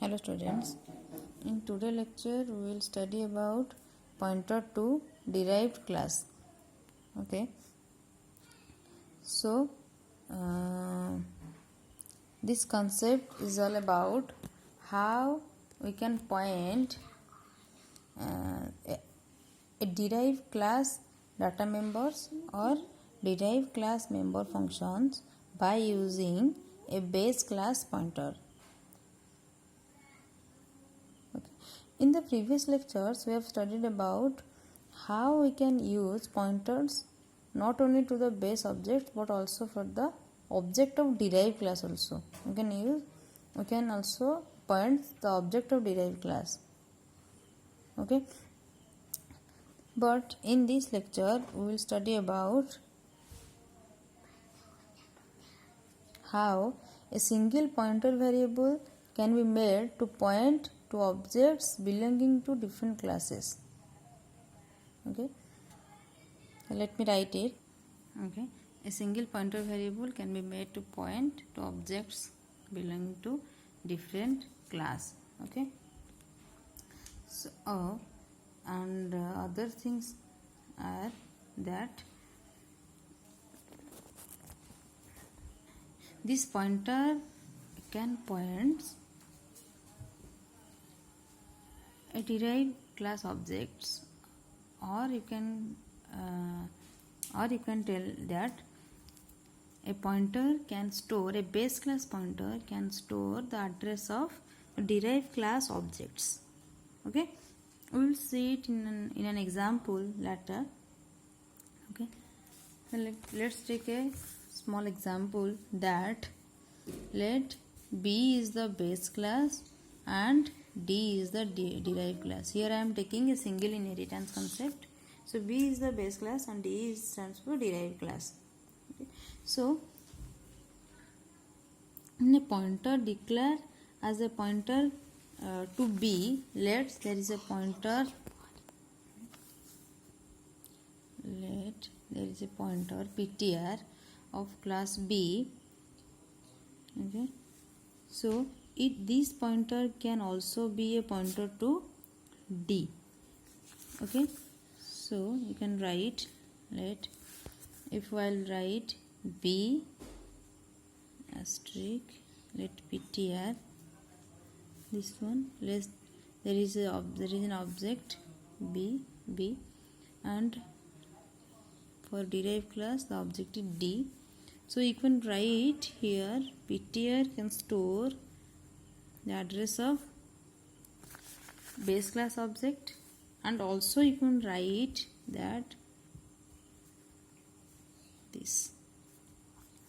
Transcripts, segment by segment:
Hello students, in today's lecture we will study about pointer to derived class. Okay, so this concept is all about how we can point a derived class data members or derived class member functions by using a base class pointer. In the previous lectures, we have studied about how we can use pointers not only to the base object but also for the object of derived class also. We can also point the object of derived class. Okay. But in this lecture, we will study about how a single pointer variable can be made to point to objects belonging to different classes. Okay, let me write it. Okay, a single pointer variable can be made to point to objects belonging to different class. Okay, so and other things are that this pointer can point a derived class objects, or you can tell that a pointer can store, a base class pointer can store the address of derived class objects. Okay, we will see it in an example later. Okay, let's take a small example that let B is the base class and D is the derived class. Here I am taking a single inheritance concept. So B is the base class and D stands for derived class. Okay. So in a pointer declare as a pointer to B, let there is a pointer PTR of class B. Okay, so this pointer can also be a pointer to D. Okay, so you can write, if I'll write B asterisk, let PTR, this one, there is an object B, and for derived class the object is D. So you can write here PTR can store the address of base class object, and also you can write that this.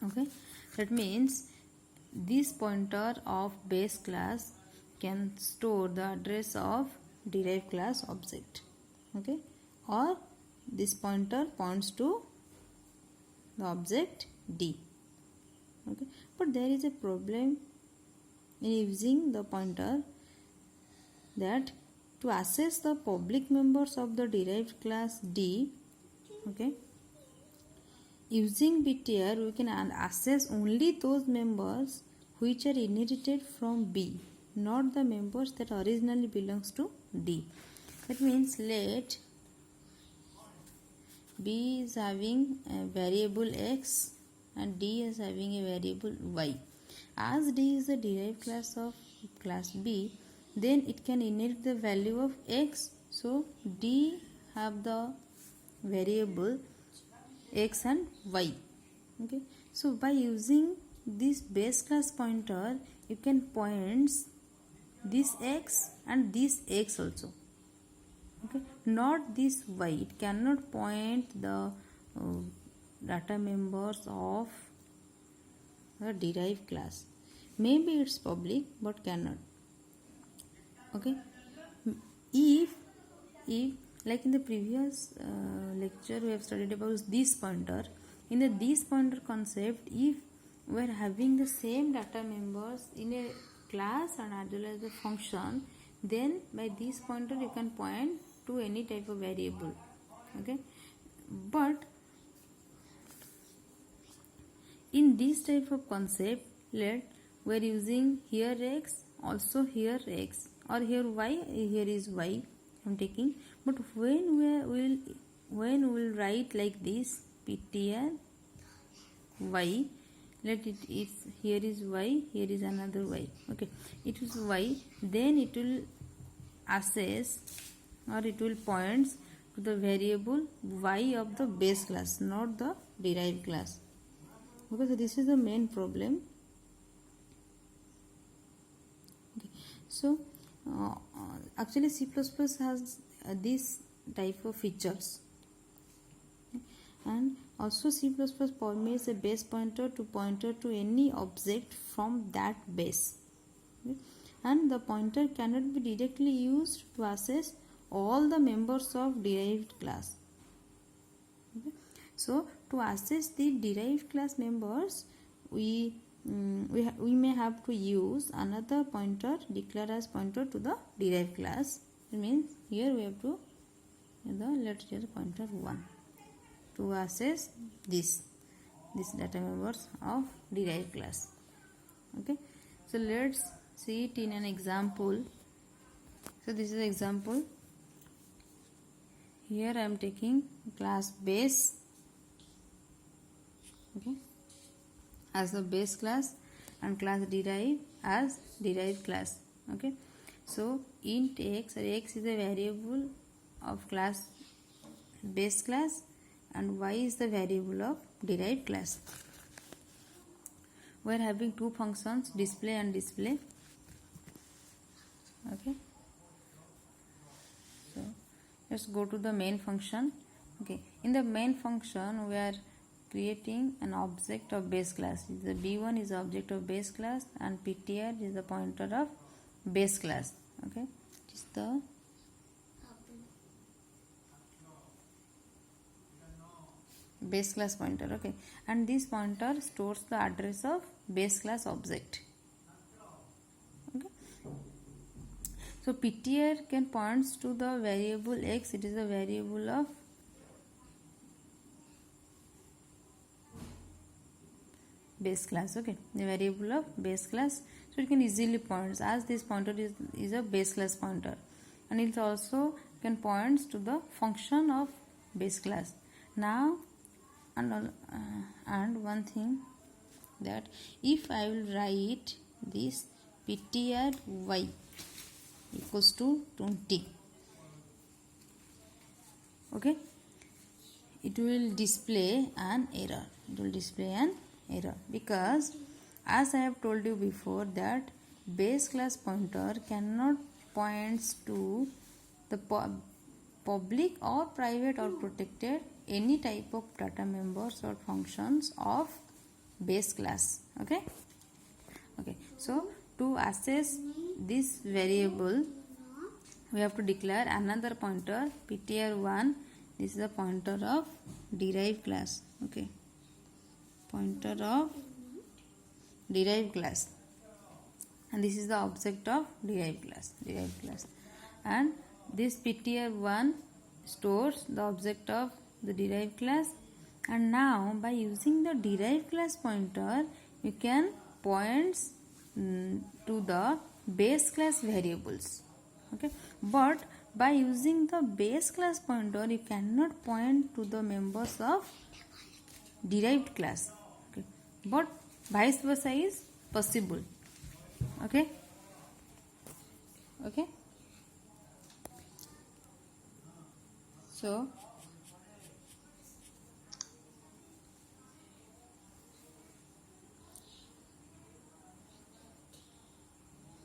Okay, that means this pointer of base class can store the address of derived class object. Okay, or this pointer points to the object D. Okay, but there is a problem in using the pointer, that to access the public members of the derived class D, okay, using PTR we can access only those members which are inherited from B, not the members that originally belongs to D. That means let B is having a variable X and D is having a variable Y. As D is the derived class of class B, then it can inherit the value of X. So D have the variable X and Y. Okay, so by using this base class pointer, you can point this X and this X also. Okay, not this Y. It cannot point the data members of the derived class. Maybe it's public but cannot. Okay, if like in the previous lecture we have studied about this pointer. In the this pointer concept, if we are having the same data members in a class and as well as the function, then by this pointer you can point to any type of variable. Okay, but in this type of concept, let we are using here X also here x, or here y, here is y I'm taking. But when we will write like this, ptr y, let it is, here is y, here is another y, okay, it is y, then it will assess, or it will points to the variable y of the base class, not the derived class, because this is the main problem. Okay. So actually C++ has this type of features, and also C++ permits a base pointer to pointer to any object from that base, okay? And the pointer cannot be directly used to access all the members of derived class, okay? So to access the derived class members, we may have to use another pointer, declare as pointer to the derived class. It means here we have to let's here pointer 1 to access this data members of derived class, okay? So let's see it in an example. So this is an example. Here I am taking class base, okay, as the base class, and class derived as derived class, okay? So int x, or x is a variable of class base class, and y is the variable of derived class. We are having two functions, display and display, okay? So let's go to the main function, okay? In the main function we are creating an object of base class. The b1 is the object of base class, and ptr is the pointer of base class, okay? It is the base class pointer, okay? And this pointer stores the address of base class object, okay? So ptr can points to the variable x, it is a variable of base class, okay, the variable of base class. So it can easily points, as this pointer is a base class pointer, and it also can points to the function of base class. Now and one thing, that if I will write this ptr y equals to 20, okay, it will display an error. It will display an error because, as I have told you before, that base class pointer cannot points to the public or private or protected any type of data members or functions of base class, okay? Okay, so to access this variable, we have to declare another pointer, ptr1. This is the pointer of derived class, okay, pointer of derived class, and this is the object of derived class, and this ptr1 stores the object of the derived class. And now by using the derived class pointer, you can points to the base class variables, okay? But by using the base class pointer, you cannot point to the members of derived class, okay? But vice versa is possible, okay? Okay, so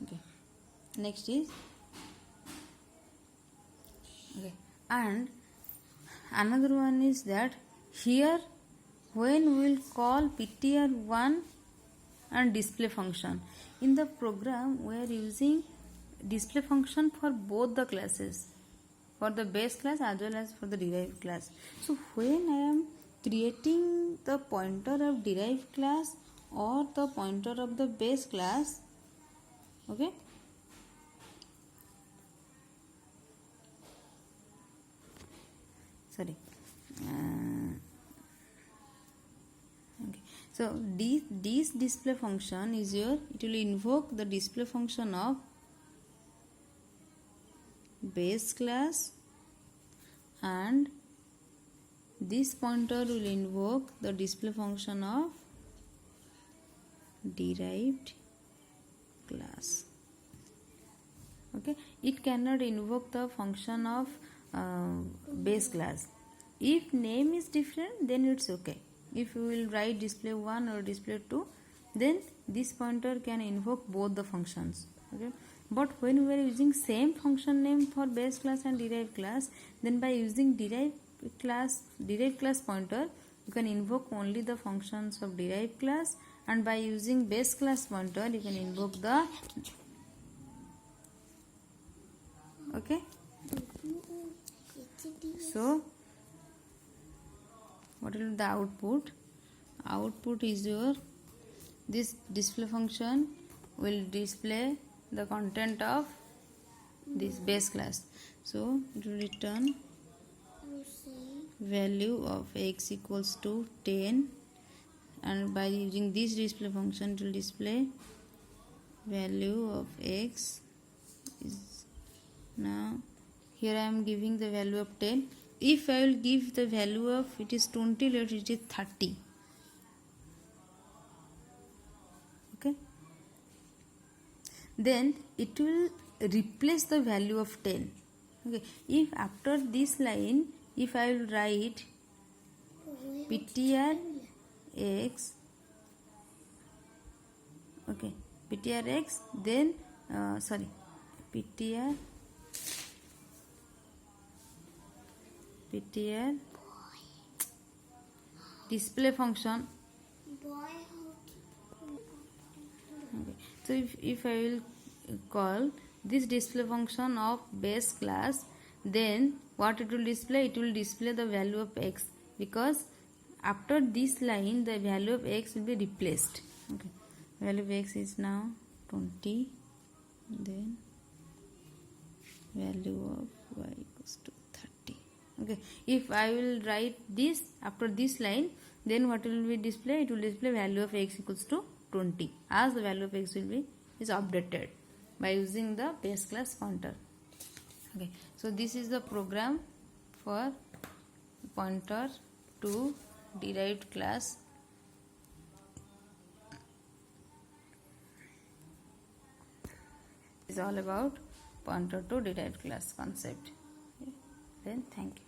okay, next is, okay, and another one is that here when we will call ptr1 and display function, in the program we are using display function for both the classes, for the base class as well as for the derived class. So when I am creating the pointer of derived class or the pointer of the base class, okay, sorry, okay. So this display function is your, it will invoke the display function of base class, and this pointer will invoke the display function of derived class. Okay, it cannot invoke the function of base class. If name is different, then it's okay. If you will write display 1 or display 2, then this pointer can invoke both the functions. Okay, but when we are using same function name for base class and derived class, then by using derived class pointer, you can invoke only the functions of derived class, and by using base class pointer, you can invoke the, okay. So what will be the output? Output is your, this display function will display the content of this base class. So it will return value of x equals to 10, and by using this display function it will display value of x is, now here I am giving the value of 10. If I will give the value of, it is 20, let it is 30. Okay, then it will replace the value of 10. Okay, if after this line, if I will write ptr x, okay, ptr x, then ptr display function. Okay. So if I will call this display function of base class, then what it will display? It will display the value of x, because after this line the value of x will be replaced. Okay, value of x is now 20, then value of y equals to 30. Okay, if I will write this after this line, then what will be display? It will display value of x equals to 20, as the value of x will be is updated by using the base class pointer. Okay, so this is the program for pointer to derived class. It's all about pointer to derived class concept. Okay. Then thank you.